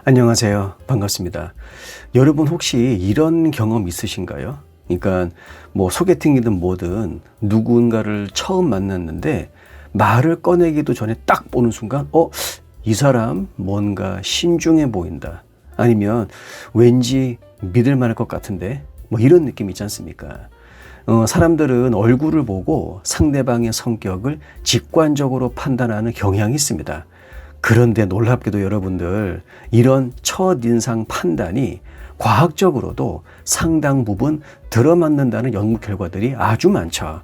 안녕하세요. 반갑습니다. 여러분 혹시 이런 경험 있으신가요? 그러니까 뭐 소개팅이든 뭐든 누군가를 처음 만났는데 말을 꺼내기도 전에 딱 보는 순간 이 사람 뭔가 신중해 보인다. 아니면 왠지 믿을 만할 것 같은데 뭐 이런 느낌 있지 않습니까? 사람들은 얼굴을 보고 상대방의 성격을 직관적으로 판단하는 경향이 있습니다. 그런데 놀랍게도 여러분들, 이런 첫인상 판단이 과학적으로도 상당 부분 들어맞는다는 연구 결과들이 아주 많죠.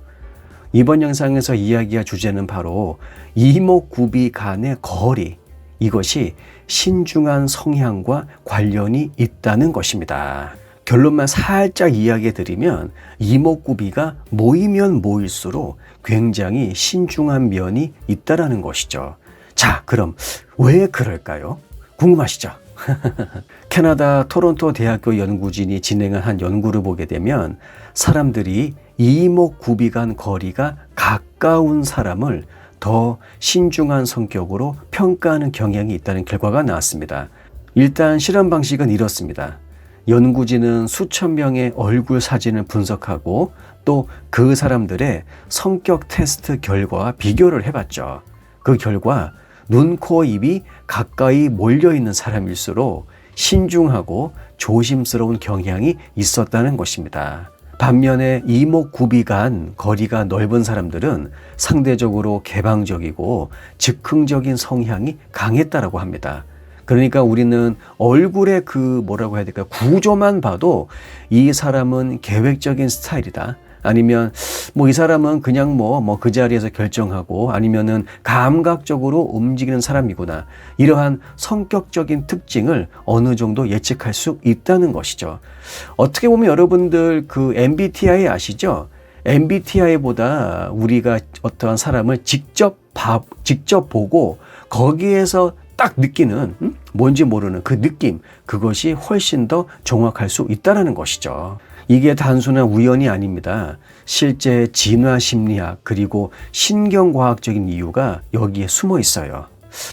이번 영상에서 이야기할 주제는 바로 이목구비 간의 거리, 이것이 신중한 성향과 관련이 있다는 것입니다. 결론만 살짝 이야기해 드리면 이목구비가 모이면 모일수록 굉장히 신중한 면이 있다는 것이죠. 자, 그럼 왜 그럴까요? 궁금하시죠? 캐나다 토론토 대학교 연구진이 진행한 한 연구를 보게 되면 사람들이 이목구비 간 거리가 가까운 사람을 더 신중한 성격으로 평가하는 경향이 있다는 결과가 나왔습니다. 일단 실험 방식은 이렇습니다. 연구진은 수천 명의 얼굴 사진을 분석하고 또 그 사람들의 성격 테스트 결과와 비교를 해봤죠. 그 결과 눈, 코, 입이 가까이 몰려있는 사람일수록 신중하고 조심스러운 경향이 있었다는 것입니다. 반면에 이목구비 간 거리가 넓은 사람들은 상대적으로 개방적이고 즉흥적인 성향이 강했다고 합니다. 그러니까 우리는 얼굴의 뭐라고 해야 될까, 구조만 봐도 이 사람은 계획적인 스타일이다. 아니면 이 사람은 그냥 그 자리에서 결정하고 아니면은 감각적으로 움직이는 사람이구나. 이러한 성격적인 특징을 어느 정도 예측할 수 있다는 것이죠. 어떻게 보면 여러분들 MBTI 아시죠? MBTI보다 우리가 어떠한 사람을 직접 보고 거기에서 딱 느끼는 뭔지 모르는 그 느낌, 그것이 훨씬 더 정확할 수 있다는 것이죠. 이게 단순한 우연이 아닙니다. 실제 진화 심리학 그리고 신경과학적인 이유가 여기에 숨어 있어요.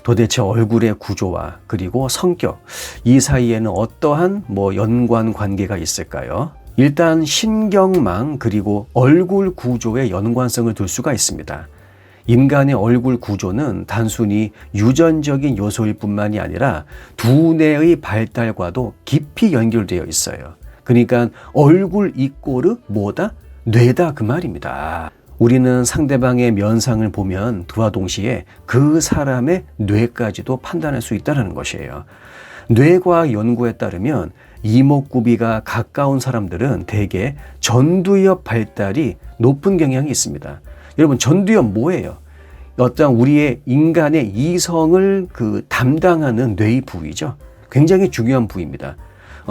도대체 얼굴의 구조와 그리고 성격, 이 사이에는 어떠한 연관 관계가 있을까요? 일단 신경망 그리고 얼굴 구조의 연관성을 둘 수가 있습니다. 인간의 얼굴 구조는 단순히 유전적인 요소일 뿐만이 아니라 두뇌의 발달과도 깊이 연결되어 있어요. 그러니까 얼굴 이꼬르 뭐다? 뇌다, 그 말입니다. 우리는 상대방의 면상을 보면 그와 동시에 그 사람의 뇌까지도 판단할 수 있다는 것이에요. 뇌과학 연구에 따르면 이목구비가 가까운 사람들은 대개 전두엽 발달이 높은 경향이 있습니다. 여러분, 전두엽 뭐예요? 어떤 우리의 인간의 이성을 담당하는 뇌의 부위죠. 굉장히 중요한 부위입니다.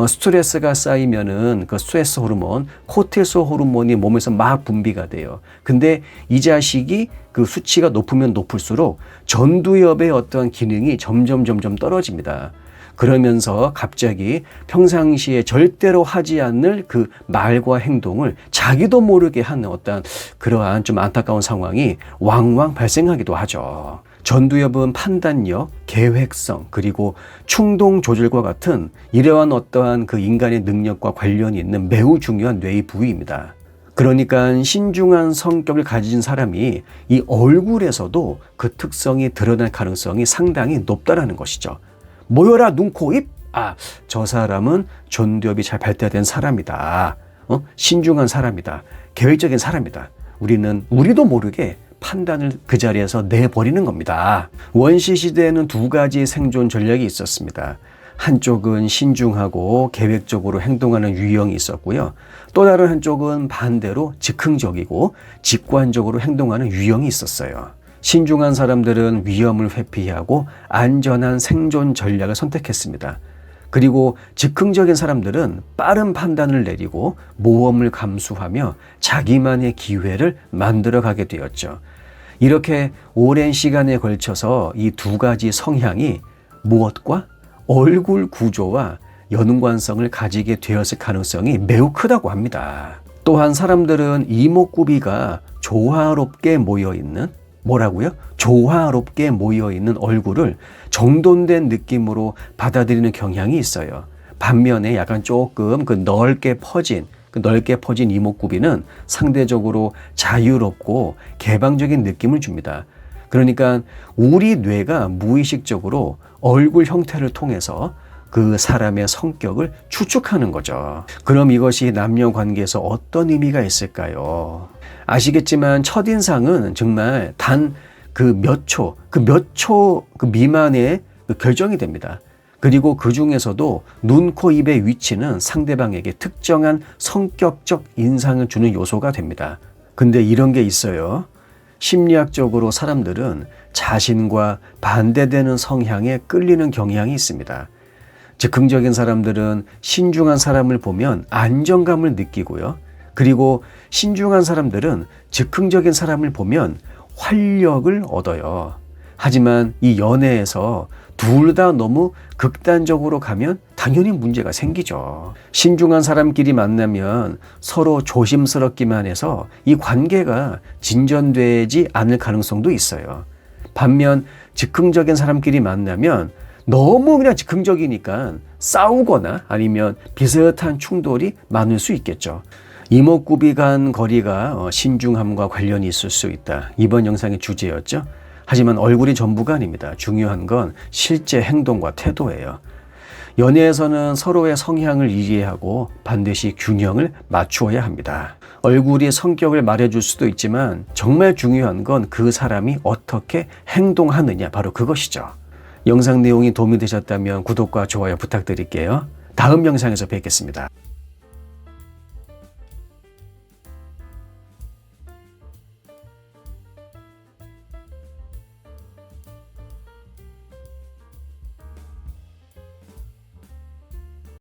스트레스가 쌓이면은 그 스트레스 호르몬, 코르티솔 호르몬이 몸에서 막 분비가 돼요. 근데 이 자식이 수치가 높으면 높을수록 전두엽의 어떠한 기능이 점점 떨어집니다. 그러면서 갑자기 평상시에 절대로 하지 않을 말과 행동을 자기도 모르게 하는 어떠한 그러한 좀 안타까운 상황이 왕왕 발생하기도 하죠. 전두엽은 판단력, 계획성, 그리고 충동 조절과 같은 이러한 어떠한 인간의 능력과 관련이 있는 매우 중요한 뇌의 부위입니다. 그러니까 신중한 성격을 가진 사람이 이 얼굴에서도 그 특성이 드러날 가능성이 상당히 높다는 것이죠. 모여라 눈, 코, 입! 저 사람은 전두엽이 잘 발달된 사람이다. 신중한 사람이다. 계획적인 사람이다. 우리도 모르게 판단을 그 자리에서 내버리는 겁니다. 원시 시대에는 두 가지 생존 전략이 있었습니다. 한쪽은 신중하고 계획적으로 행동하는 유형이 있었고요. 또 다른 한쪽은 반대로 즉흥적이고 직관적으로 행동하는 유형이 있었어요. 신중한 사람들은 위험을 회피하고 안전한 생존 전략을 선택했습니다. 그리고 즉흥적인 사람들은 빠른 판단을 내리고 모험을 감수하며 자기만의 기회를 만들어가게 되었죠. 이렇게 오랜 시간에 걸쳐서 이 두 가지 성향이 무엇과 얼굴 구조와 연관성을 가지게 되었을 가능성이 매우 크다고 합니다. 또한 사람들은 이목구비가 조화롭게 모여있는 뭐라고요? 조화롭게 모여있는 얼굴을 정돈된 느낌으로 받아들이는 경향이 있어요. 반면에 약간 조금 그 넓게 퍼진 이목구비는 상대적으로 자유롭고 개방적인 느낌을 줍니다. 그러니까 우리 뇌가 무의식적으로 얼굴 형태를 통해서 그 사람의 성격을 추측하는 거죠. 그럼 이것이 남녀 관계에서 어떤 의미가 있을까요? 아시겠지만 첫인상은 정말 단 그 몇 초 미만의 결정이 됩니다. 그리고 그 중에서도 눈, 코, 입의 위치는 상대방에게 특정한 성격적 인상을 주는 요소가 됩니다. 근데 이런 게 있어요. 심리학적으로 사람들은 자신과 반대되는 성향에 끌리는 경향이 있습니다. 즉흥적인 사람들은 신중한 사람을 보면 안정감을 느끼고요. 그리고 신중한 사람들은 즉흥적인 사람을 보면 활력을 얻어요. 하지만 이 연애에서 둘 다 너무 극단적으로 가면 당연히 문제가 생기죠. 신중한 사람끼리 만나면 서로 조심스럽기만 해서 이 관계가 진전되지 않을 가능성도 있어요. 반면 즉흥적인 사람끼리 만나면 너무 그냥 즉흥적이니까 싸우거나 아니면 비슷한 충돌이 많을 수 있겠죠. 이목구비 간 거리가 신중함과 관련이 있을 수 있다. 이번 영상의 주제였죠. 하지만 얼굴이 전부가 아닙니다. 중요한 건 실제 행동과 태도예요. 연애에서는 서로의 성향을 이해하고 반드시 균형을 맞추어야 합니다. 얼굴이 성격을 말해줄 수도 있지만 정말 중요한 건 그 사람이 어떻게 행동하느냐, 바로 그것이죠. 영상 내용이 도움이 되셨다면 구독과 좋아요 부탁드릴게요. 다음 영상에서 뵙겠습니다.